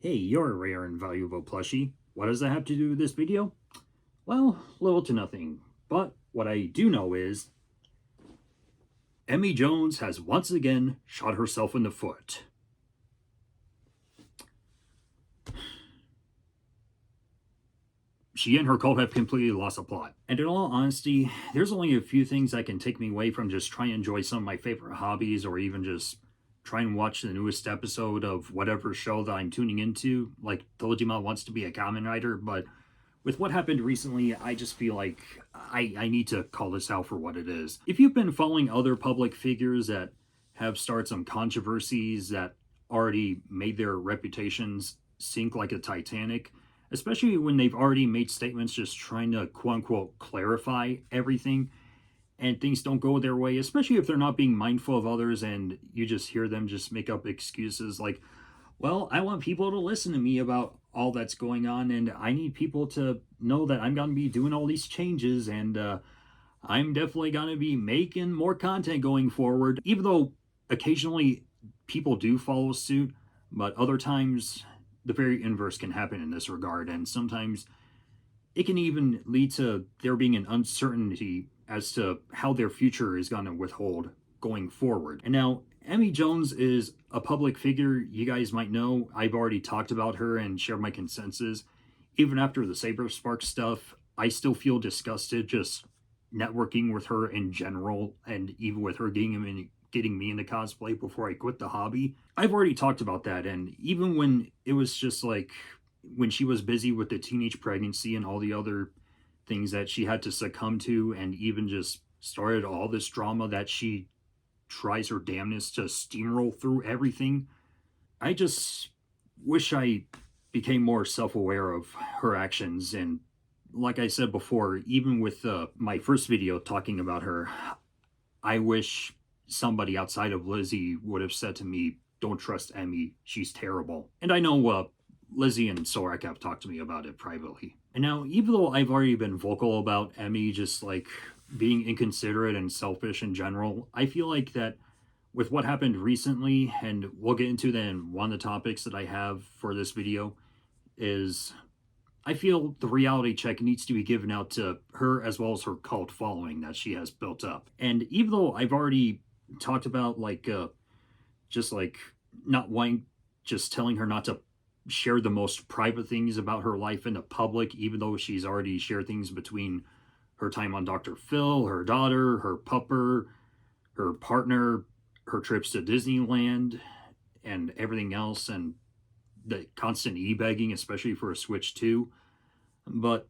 Hey, you're a rare and valuable plushie. What does that have to do with this video? Well, little to nothing. But what I do know is Emi Jones has once again shot herself in the foot. She and her cult have completely lost the plot. And in all honesty, there's only a few things that can take me away from just trying to enjoy some of my favorite hobbies or even just try and watch the newest episode of whatever show that I'm tuning into. Like Dojima wants to be a Kamen Rider, but with what happened recently, I just feel like I need to call this out for what it is. If you've been following other public figures that have started some controversies that already made their reputations sink like a Titanic, especially when they've already made statements just trying to quote unquote clarify everything and things don't go their way, especially if they're not being mindful of others and you just hear them just make up excuses like, well, I want people to listen to me about all that's going on, and I need people to know that I'm going to be doing all these changes, and I'm definitely going to be making more content going forward. Even though occasionally people do follow suit, but other times the very inverse can happen in this regard, and sometimes it can even lead to there being an uncertainty as to how their future is going to withhold going forward. And now, Emi Jones is a public figure. You guys might know I've already talked about her and shared my consensus. Even after the Saber Spark stuff, I still feel disgusted just networking with her in general, and even with her getting me into cosplay before I quit the hobby. I've already talked about that, and even when it was just like when she was busy with the teenage pregnancy and all the other things that she had to succumb to, and even just started all this drama that she tries her damnness to steamroll through everything. I just wish I became more self aware of her actions. And like I said before, even with my first video talking about her, I wish somebody outside of Lizzie would have said to me, "Don't trust Emi, she's terrible." And I know Lizzie and Sorak have talked to me about it privately. And now, even though I've already been vocal about Emi just like being inconsiderate and selfish in general, I feel like that with what happened recently, and we'll get into then one of the topics that I have for this video, is I feel the reality check needs to be given out to her as well as her cult following that she has built up. And even though I've already talked about just like not wanting, just telling her not to share the most private things about her life in the public, even though she's already shared things between her time on Dr. Phil, her daughter, her pupper, her partner, her trips to Disneyland, and everything else, and the constant e-begging, especially for a Switch 2. But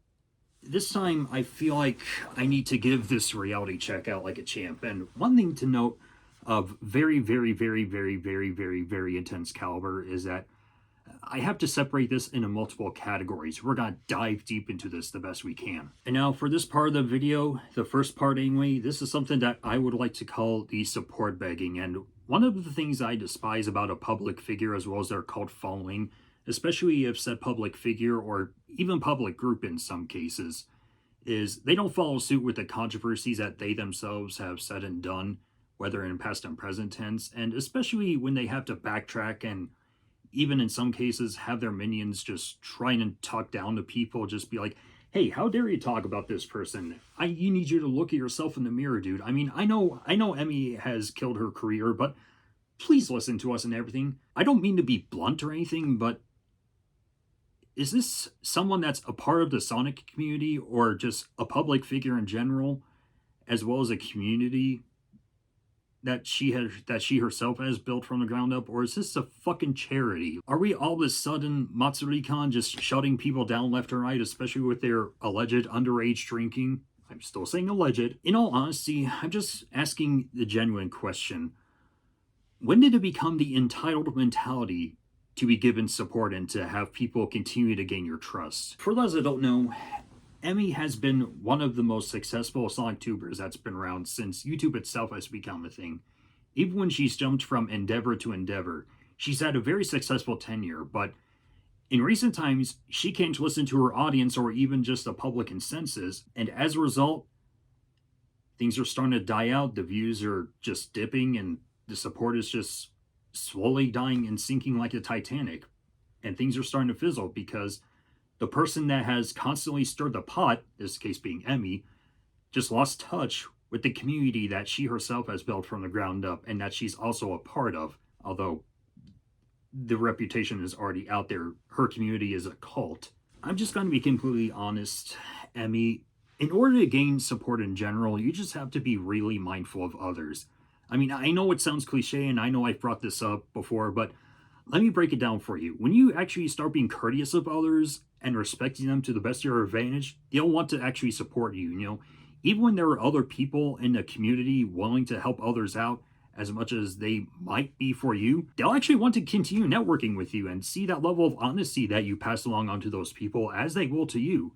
this time, I feel like I need to give this reality check out like a champ. And one thing to note of very, very, very, very, very, very, very intense caliber is that I have to separate this into multiple categories. We're going to dive deep into this the best we can. And now for this part of the video, the first part anyway, this is something that I would like to call the support begging. And one of the things I despise about a public figure as well as their cult following, especially if said public figure or even public group in some cases, is they don't follow suit with the controversies that they themselves have said and done, whether in past and present tense, and especially when they have to backtrack and even in some cases have their minions just trying to talk down to people, just be like, hey, how dare you talk about this person? You need you to look at yourself in the mirror, dude. I mean, I know Emi has killed her career, but please listen to us and everything. I don't mean to be blunt or anything, but is this someone that's a part of the Sonic community or just a public figure in general, as well as a community that she herself has built from the ground up, or is this a fucking charity? Are we all of a sudden Matsuri-kan just shutting people down left and right, especially with their alleged underage drinking? I'm still saying alleged. In all honesty, I'm just asking the genuine question. When did it become the entitled mentality to be given support and to have people continue to gain your trust? For those that don't know, Emi has been one of the most successful Sonic tubers that's been around since YouTube itself has become a thing. Even when she's jumped from endeavor to endeavor, she's had a very successful tenure, but in recent times, she can't listen to her audience or even just the public consensus, and as a result, things are starting to die out, the views are just dipping, and the support is just slowly dying and sinking like the Titanic. and things are starting to fizzle because the person that has constantly stirred the pot, this case being Emi, just lost touch with the community that she herself has built from the ground up and that she's also a part of. Although the reputation is already out there, her community is a cult. I'm just going to be completely honest, Emi. In order to gain support in general, you just have to be really mindful of others. I mean, I know it sounds cliche and I know I've brought this up before, but let me break it down for you. When you actually start being courteous of others and respecting them to the best of your advantage, they'll want to actually support you. Even when there are other people in the community willing to help others out as much as they might be for you, they'll actually want to continue networking with you and see that level of honesty that you pass along onto those people as they will to you.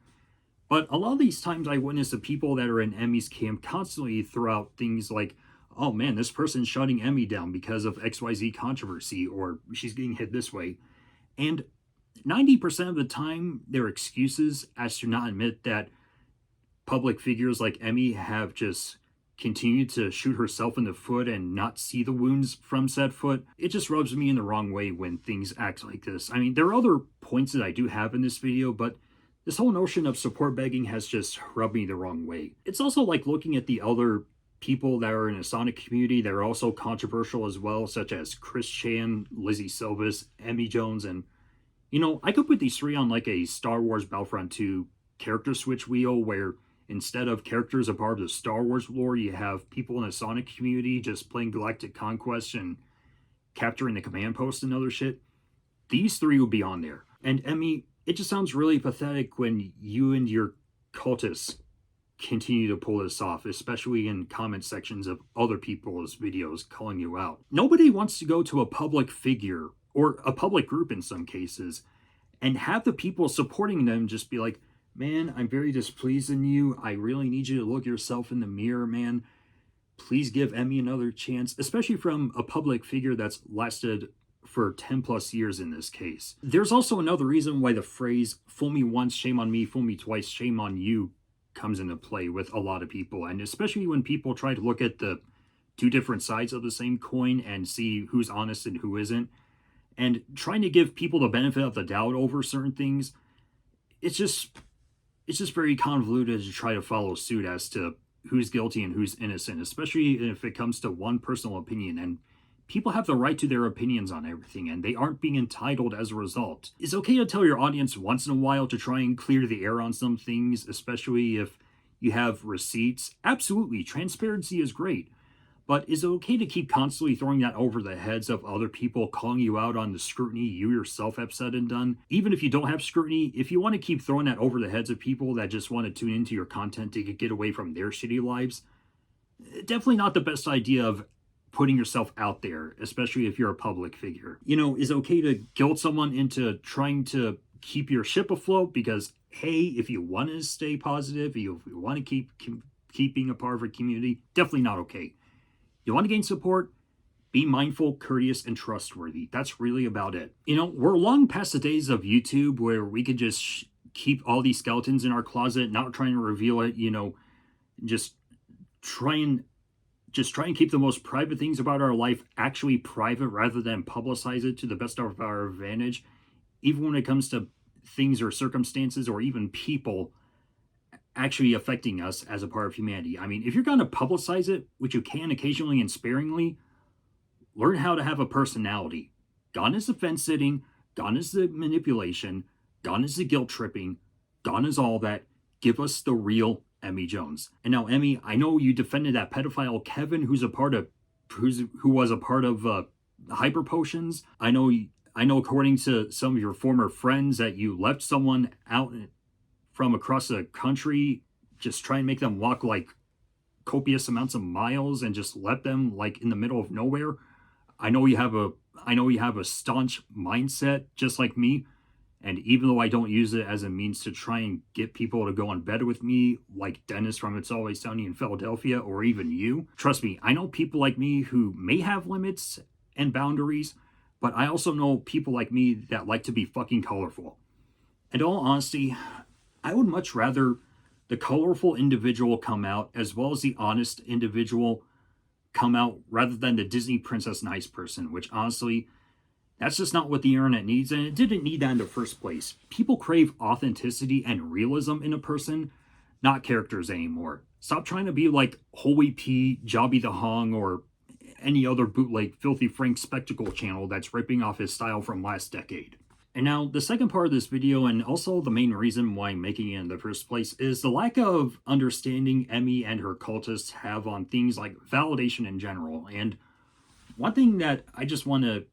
But a lot of these times I witness the people that are in Emi's camp constantly throw out things like, oh man, this person's shutting Emi down because of XYZ controversy, or she's getting hit this way. And 90% of the time, their excuses as to not admit that public figures like Emi have just continued to shoot herself in the foot and not see the wounds from said foot. It just rubs me in the wrong way when things act like this. I mean, there are other points that I do have in this video, but this whole notion of support begging has just rubbed me the wrong way. It's also like looking at the other people that are in the Sonic community that are also controversial as well, such as Chris Chan, Lizzie Silvis, Emi Jones, and I could put these three on like a Star Wars Battlefront 2 character switch wheel where instead of characters a part of the Star Wars lore, you have people in the Sonic community just playing Galactic Conquest and capturing the command post and other shit. These three would be on there. And Emi, it just sounds really pathetic when you and your cultists continue to pull this off, especially in comment sections of other people's videos calling you out. Nobody wants to go to a public figure, or a public group in some cases, and have the people supporting them just be like, man, I'm very displeased in you. I really need you to look yourself in the mirror, man. Please give Emi another chance, especially from a public figure that's lasted for 10 plus years in this case. There's also another reason why the phrase, fool me once, shame on me, fool me twice, shame on you, comes into play with a lot of people, and especially when people try to look at the two different sides of the same coin and see who's honest and who isn't, and trying to give people the benefit of the doubt over certain things. It's just very convoluted to try to follow suit as to who's guilty and who's innocent, especially if it comes to one personal opinion. And people have the right to their opinions on everything, and they aren't being entitled as a result. It's okay to tell your audience once in a while to try and clear the air on some things, especially if you have receipts. Absolutely, transparency is great. But is it okay to keep constantly throwing that over the heads of other people, calling you out on the scrutiny you yourself have said and done? Even if you don't have scrutiny, if you want to keep throwing that over the heads of people that just want to tune into your content to get away from their shitty lives, definitely not the best idea of putting yourself out there, especially if you're a public figure. Is it okay to guilt someone into trying to keep your ship afloat because, hey, if you want to stay positive, if you want to keep being a part of a community, definitely not okay. You want to gain support? Be mindful, courteous, and trustworthy. That's really about it. We're long past the days of YouTube where we could just keep all these skeletons in our closet, not trying to reveal it, just try and keep the most private things about our life actually private rather than publicize it to the best of our advantage, even when it comes to things or circumstances or even people actually affecting us as a part of humanity. I mean, if you're going to publicize it, which you can occasionally and sparingly, learn how to have a personality. Gone is the fence sitting, gone is the manipulation, gone is the guilt tripping, gone is all that. Give us the real Emi Jones. And now, Emi, I know you defended that pedophile Kevin, who was a part of Hyper Potions. I know, according to some of your former friends, that you left someone out from across the country, just try and make them walk like copious amounts of miles and just let them like in the middle of nowhere. I know you have a staunch mindset just like me. And even though I don't use it as a means to try and get people to go on bed with me, like Dennis from It's Always Sunny in Philadelphia, or even you, trust me, I know people like me who may have limits and boundaries, but I also know people like me that like to be fucking colorful. In all honesty, I would much rather the colorful individual come out as well as the honest individual come out rather than the Disney Princess Nice person, which honestly, That's just not what the internet needs, and it didn't need that in the first place. People crave authenticity and realism in a person, not characters anymore. Stop trying to be like Holy P, Jobby the Hung, or any other bootleg Filthy Frank spectacle channel that's ripping off his style from last decade. And now, the second part of this video, and also the main reason why I'm making it in the first place, is the lack of understanding Emi and her cultists have on things like validation in general. And one thing that I just want to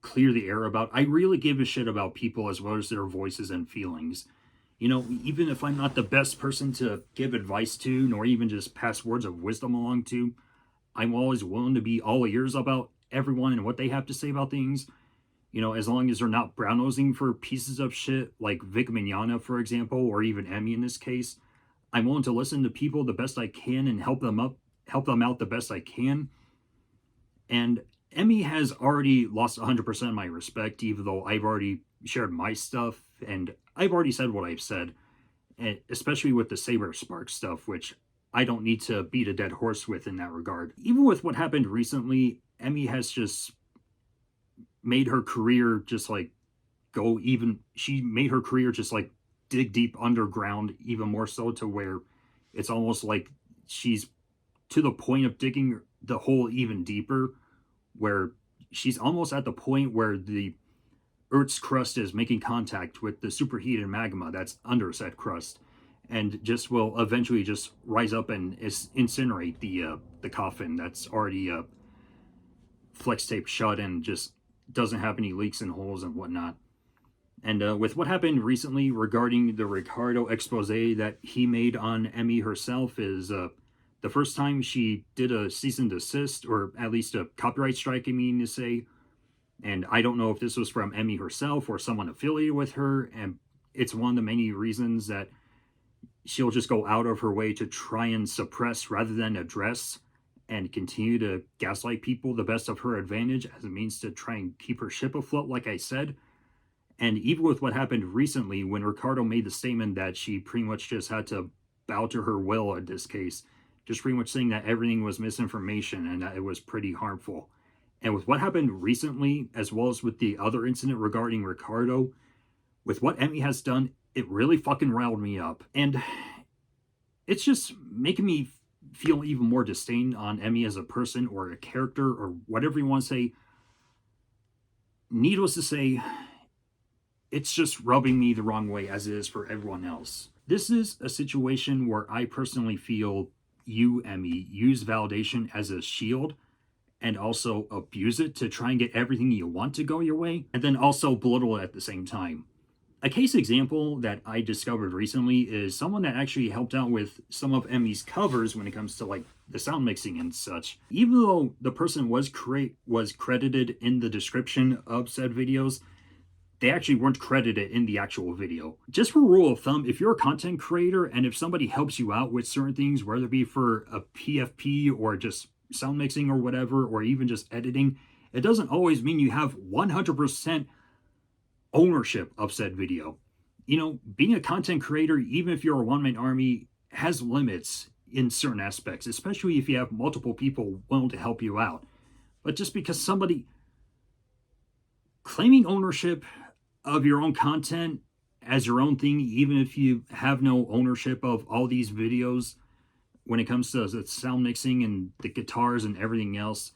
clear the air about, I really give a shit about people as well as their voices and feelings. You know, even if I'm not the best person to give advice to, nor even just pass words of wisdom along to, I'm always willing to be all ears about everyone and what they have to say about things. You know, as long as they're not brown-nosing for pieces of shit like Vic Mignogna, for example, or even Emi in this case. I'm willing to listen to people the best I can and help them out the best I can. And Emi has already lost 100% of my respect, even though I've already shared my stuff and I've already said what I've said, especially with the Saber Spark stuff, which I don't need to beat a dead horse with in that regard. Even with what happened recently, Emi has just made her career just like she made her career just like dig deep underground, even more so to where it's almost like she's to the point of digging the hole even deeper, where she's almost at the point where the Earth's crust is making contact with the superheated magma that's under said crust, and just will eventually just rise up and incinerate the coffin that's already flex tape shut and just doesn't have any leaks and holes and whatnot. And with what happened recently regarding the Ricardo expose that he made on Emi herself, is the first time she did a cease and desist, or at least a copyright strike, I mean to say. And I don't know if this was from Emi herself or someone affiliated with her. And it's one of the many reasons that she'll just go out of her way to try and suppress rather than address, and continue to gaslight people the best of her advantage as a means to try and keep her ship afloat, like I said. And even with what happened recently, when Ricardo made the statement that she pretty much just had to bow to her will in this case, just pretty much saying that everything was misinformation and that it was pretty harmful. And with what happened recently, as well as with the other incident regarding Ricardo, with what Emi has done, it really fucking riled me up. And it's just making me feel even more disdain on Emi as a person or a character or whatever you want to say. Needless to say, it's just rubbing me the wrong way as it is for everyone else. This is a situation where I personally feel you, Emi, use validation as a shield and also abuse it to try and get everything you want to go your way, and then also belittle it at the same time. A case example that I discovered recently is someone that actually helped out with some of Emi's covers when it comes to like the sound mixing and such. Even though the person was credited in the description of said videos, they actually weren't credited in the actual video. Just for rule of thumb, if you're a content creator and if somebody helps you out with certain things, whether it be for a PFP or just sound mixing or whatever, or even just editing, it doesn't always mean you have 100% ownership of said video. You know, being a content creator, even if you're a one-man army, has limits in certain aspects, especially if you have multiple people willing to help you out. But just because somebody claiming ownership of your own content as your own thing, even if you have no ownership of all these videos when it comes to the sound mixing and the guitars and everything else,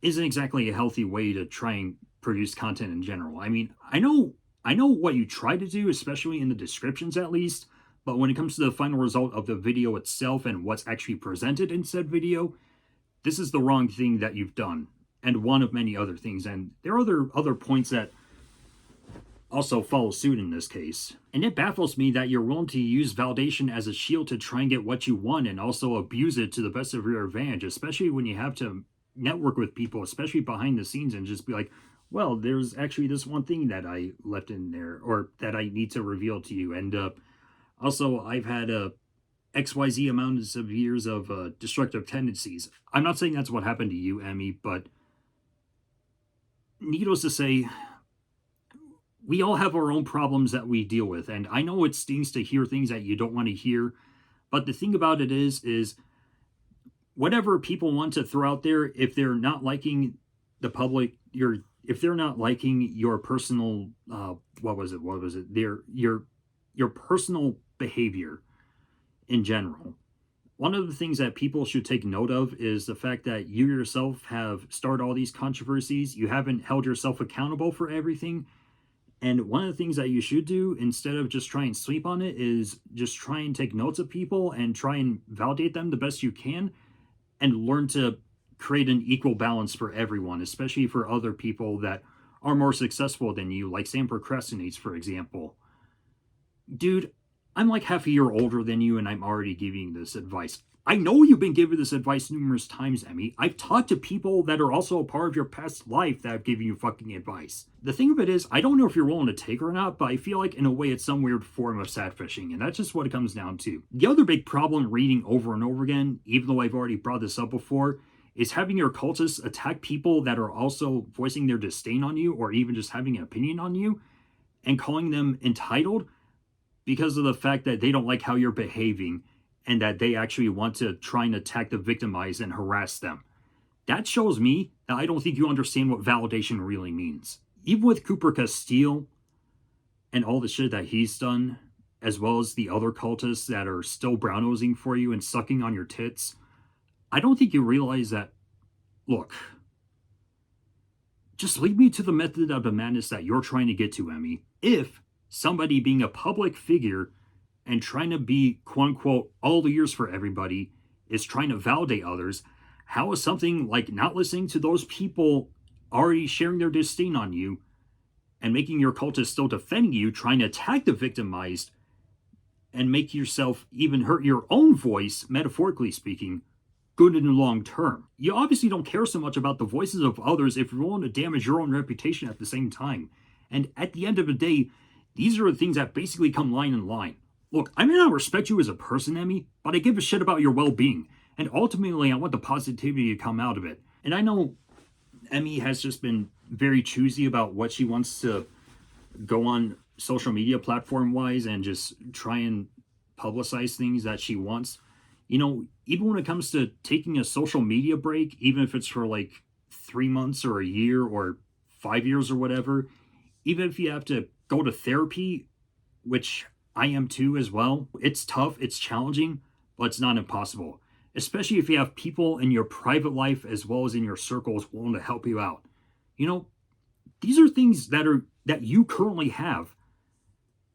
isn't exactly a healthy way to try and produce content in general. I mean, I know what you try to do, especially in the descriptions at least, but when it comes to the final result of the video itself and what's actually presented in said video, this is the wrong thing that you've done, and one of many other things. And there are other points that also follow suit in this case. And it baffles me that you're willing to use validation as a shield to try and get what you want and also abuse it to the best of your advantage, especially when you have to network with people, especially behind the scenes, and just be like, well, there's actually this one thing that I left in there or that I need to reveal to you. And also, I've had XYZ amounts of years of destructive tendencies. I'm not saying that's what happened to you, Emi, but needless to say, we all have our own problems that we deal with. And I know it stings to hear things that you don't want to hear. But the thing about it is whatever people want to throw out there, if they're not liking the public, if they're not liking your personal, what was it, your personal behavior in general. One of the things that people should take note of is the fact that you yourself have started all these controversies. You haven't held yourself accountable for everything. And one of the things that you should do instead of just try and sleep on it is just try and take notes of people and try and validate them the best you can and learn to create an equal balance for everyone, especially for other people that are more successful than you, like Sam procrastinates, for example. Dude, I'm like half a year older than you, and I'm already giving this advice. I know you've been given this advice numerous times, Emmy. I've talked to people that are also a part of your past life that have given you fucking advice. The thing of it is, I don't know if you're willing to take it or not, but I feel like in a way it's some weird form of sad-fishing, and that's just what it comes down to. The other big problem reading over and over again, even though I've already brought this up before, is having your cultists attack people that are also voicing their disdain on you or even just having an opinion on you and calling them entitled because of the fact that they don't like how you're behaving and that they actually want to try and attack the victimized and harass them. That shows me that I don't think you understand what validation really means. Even with Cooper Castile and all the shit that he's done, as well as the other cultists that are still brown-nosing for you and sucking on your tits, I don't think you realize that, look, just lead me to the method of the madness that you're trying to get to, Emmy. If somebody being a public figure and trying to be, quote unquote, all ears for everybody is trying to validate others, how is something like not listening to those people already sharing their disdain on you and making your cultists still defending you, trying to attack the victimized and make yourself even hurt your own voice, metaphorically speaking, good in the long term? You obviously don't care so much about the voices of others if you're willing to damage your own reputation at the same time. And at the end of the day, these are the things that basically come line in line. Look, I may not respect you as a person, Emmy, but I give a shit about your well-being. And ultimately, I want the positivity to come out of it. And I know Emmy has just been very choosy about what she wants to go on social media platform-wise and just try and publicize things that she wants. You know, even when it comes to taking a social media break, even if it's for like 3 months or a year or 5 years or whatever, even if you have to go to therapy, which I am too as well, it's tough, it's challenging, but it's not impossible. Especially if you have people in your private life as well as in your circles willing to help you out. You know, these are things that you currently have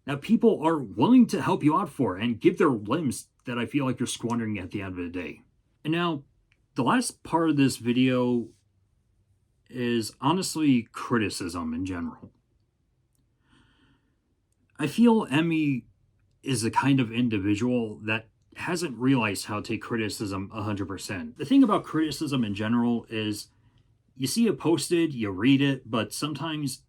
that people are willing to help you out for and give their limbs that I feel like you're squandering at the end of the day. And now, the last part of this video is honestly criticism in general. I feel Emmy is the kind of individual that hasn't realized how to take criticism 100%. The thing about criticism in general is you see it posted, you read it, but sometimes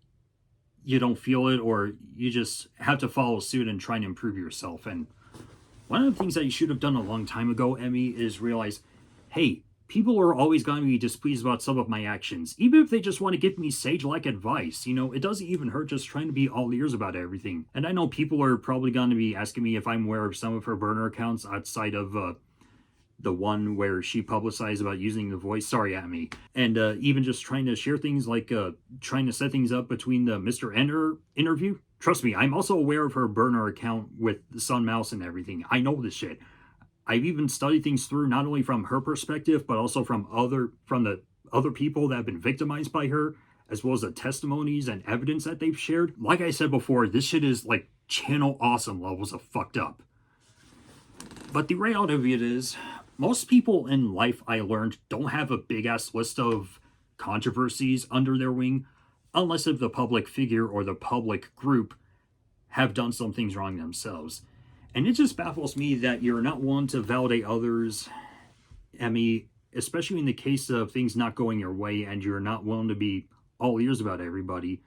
you don't feel it or you just have to follow suit and try and improve yourself. And one of the things that you should have done a long time ago, Emmy, is realize, hey, people are always going to be displeased about some of my actions, even if they just want to give me sage-like advice. You know, it doesn't even hurt just trying to be all ears about everything. And I know people are probably going to be asking me if I'm aware of some of her burner accounts outside of the one where she publicized about using the voice. Sorry, Emmy. And even just trying to share things like trying to set things up between the Mr. Ender interview. Trust me, I'm also aware of her burner account with the Sun Mouse and everything. I know this shit. I've even studied things through not only from her perspective, but also from the other people that have been victimized by her, as well as the testimonies and evidence that they've shared. Like I said before, this shit is like channel awesome levels of fucked up. But the reality of it is, most people in life, I learned, don't have a big-ass list of controversies under their wing, unless if the public figure or the public group have done some things wrong themselves. And it just baffles me that you're not one to validate others, Emmy, especially in the case of things not going your way and you're not willing to be all ears about everybody,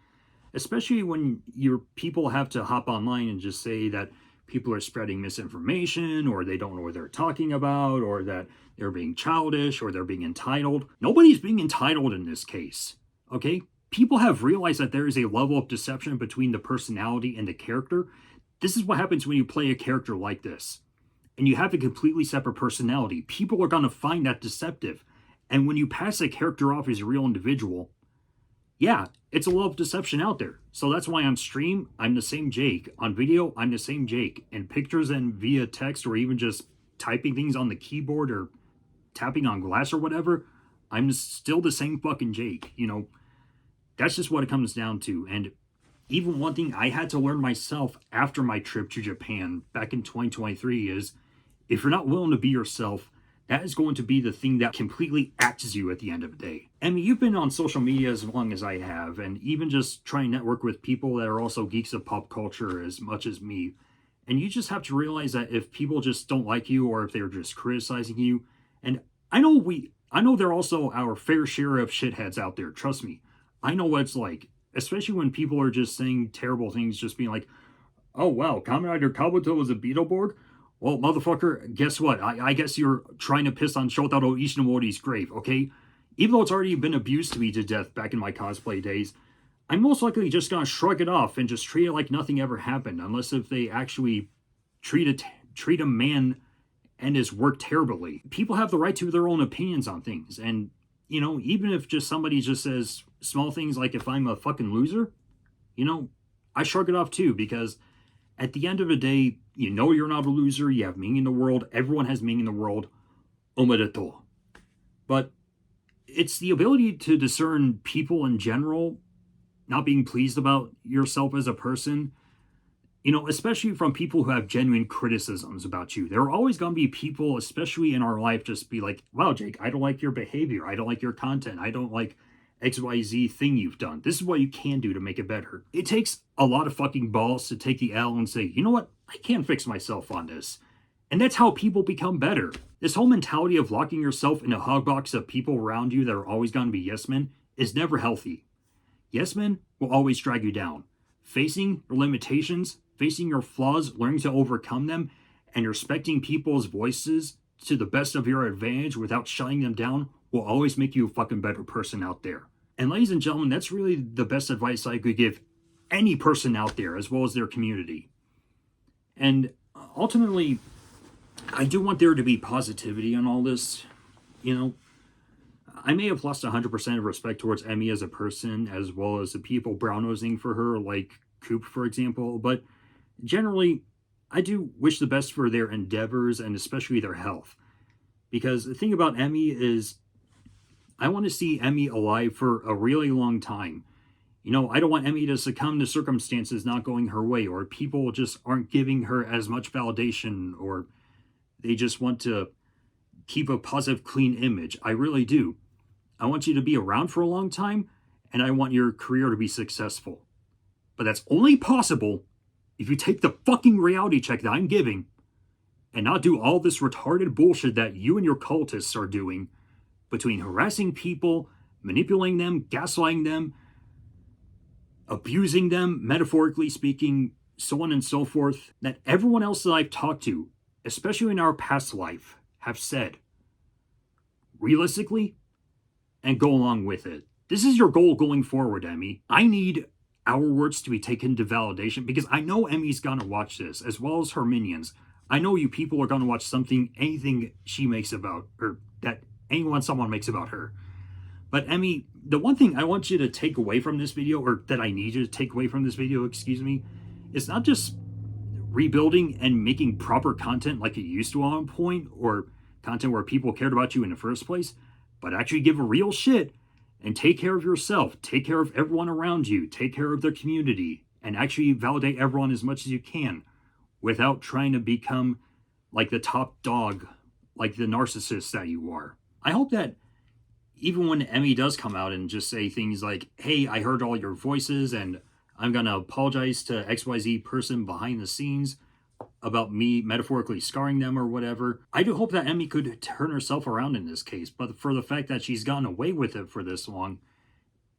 especially when your people have to hop online and just say that people are spreading misinformation or they don't know what they're talking about or that they're being childish or they're being entitled. Nobody's being entitled in this case, okay? People have realized that there is a level of deception between the personality and the character. This is what happens when you play a character like this and you have a completely separate personality. People are going to find that deceptive. And when you pass a character off as a real individual, yeah, It's a lot of deception out there. So that's why on stream, I'm the same Jake. On video, I'm the same Jake. In pictures and via text or even just typing things on the keyboard or tapping on glass or whatever, I'm still the same fucking Jake. You know, that's just what it comes down to. And even one thing I had to learn myself after my trip to Japan back in 2023 is if you're not willing to be yourself, that is going to be the thing that completely axes you at the end of the day. I mean, you've been on social media as long as I have, and even just try and network with people that are also geeks of pop culture as much as me. And you just have to realize that if people just don't like you or if they're just criticizing you, and I know there are also our fair share of shitheads out there, trust me. I know what it's like, especially when people are just saying terrible things, just being like, oh wow, Kamen Rider Kabuto was a Beetleborg? Well, motherfucker, guess what? I guess you're trying to piss on Shotaro Ishinomori's grave, okay? Even though it's already been abused to me to death back in my cosplay days, I'm most likely just gonna shrug it off and just treat it like nothing ever happened, unless if they actually treat a man and his work terribly. People have the right to their own opinions on things, and you know, even if just somebody just says small things like if I'm a fucking loser, you know, I shrug it off too, because at the end of the day, you know you're not a loser, you have meaning in the world, everyone has meaning in the world, omedetou. But it's the ability to discern people in general not being pleased about yourself as a person, you know, especially from people who have genuine criticisms about you. There are always going to be people, especially in our life, just be like, wow, Jake, I don't like your behavior. I don't like your content. I don't like XYZ thing you've done. This is what you can do to make it better. It takes a lot of fucking balls to take the L and say, you know what? I can fix myself on this. And that's how people become better. This whole mentality of locking yourself in a hug box of people around you that are always going to be yes men is never healthy. Yes men will always drag you down. Facing your limitations, facing your flaws, learning to overcome them, and respecting people's voices to the best of your advantage without shutting them down will always make you a fucking better person out there. And ladies and gentlemen, that's really the best advice I could give any person out there, as well as their community. And ultimately, I do want there to be positivity in all this. You know, I may have lost 100% of respect towards Emi as a person, as well as the people brown-nosing for her, like Coop, for example, but generally, I do wish the best for their endeavors and especially their health. Because the thing about Emi is, I want to see Emi alive for a really long time. You know, I don't want Emi to succumb to circumstances not going her way, or people just aren't giving her as much validation, or they just want to keep a positive, clean image. I really do. I want you to be around for a long time, and I want your career to be successful. But that's only possible if you take the fucking reality check that I'm giving and not do all this retarded bullshit that you and your cultists are doing between harassing people, manipulating them, gaslighting them, abusing them, metaphorically speaking, so on and so forth, that everyone else that I've talked to, especially in our past life, have said realistically and go along with it. This is your goal going forward, Emi. I need our words to be taken to validation because I know Emi's gonna watch this, as well as her minions. I know you people are gonna watch anything she makes about, or that someone makes about her. But Emi, the one thing I want you to take away from this video, or that I need you to take away from this video, excuse me, is not just rebuilding and making proper content like it used to at one point, or content where people cared about you in the first place, but actually give a real shit and take care of yourself, take care of everyone around you, take care of the community, and actually validate everyone as much as you can without trying to become like the top dog, like the narcissist that you are. I hope that even when Emi does come out and just say things like, hey, I heard all your voices and I'm going to apologize to XYZ person behind the scenes about me metaphorically scarring them or whatever. I do hope that Emi could turn herself around in this case, but for the fact that she's gotten away with it for this long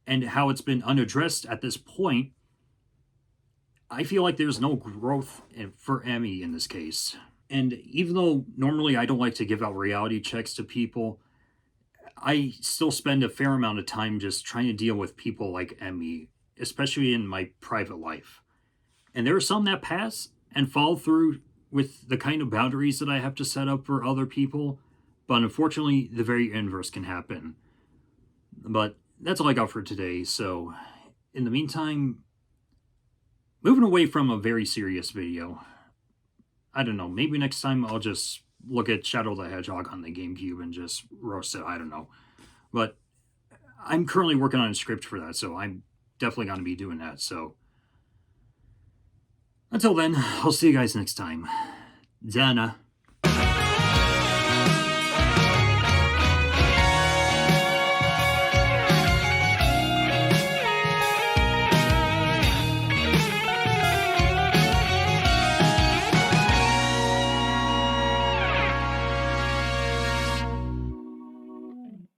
and how it's been unaddressed at this point, I feel like there's no growth for Emi in this case. And even though normally I don't like to give out reality checks to people, I still spend a fair amount of time just trying to deal with people like Emi, especially in my private life. And there are some that pass and follow through with the kind of boundaries that I have to set up for other people, but unfortunately, the very inverse can happen. But that's all I got for today, so in the meantime, moving away from a very serious video, I don't know, maybe next time I'll just look at Shadow the Hedgehog on the GameCube and just roast it. I don't know. But I'm currently working on a script for that, so I'm definitely going to be doing that. So until then, I'll see you guys next time. Zana.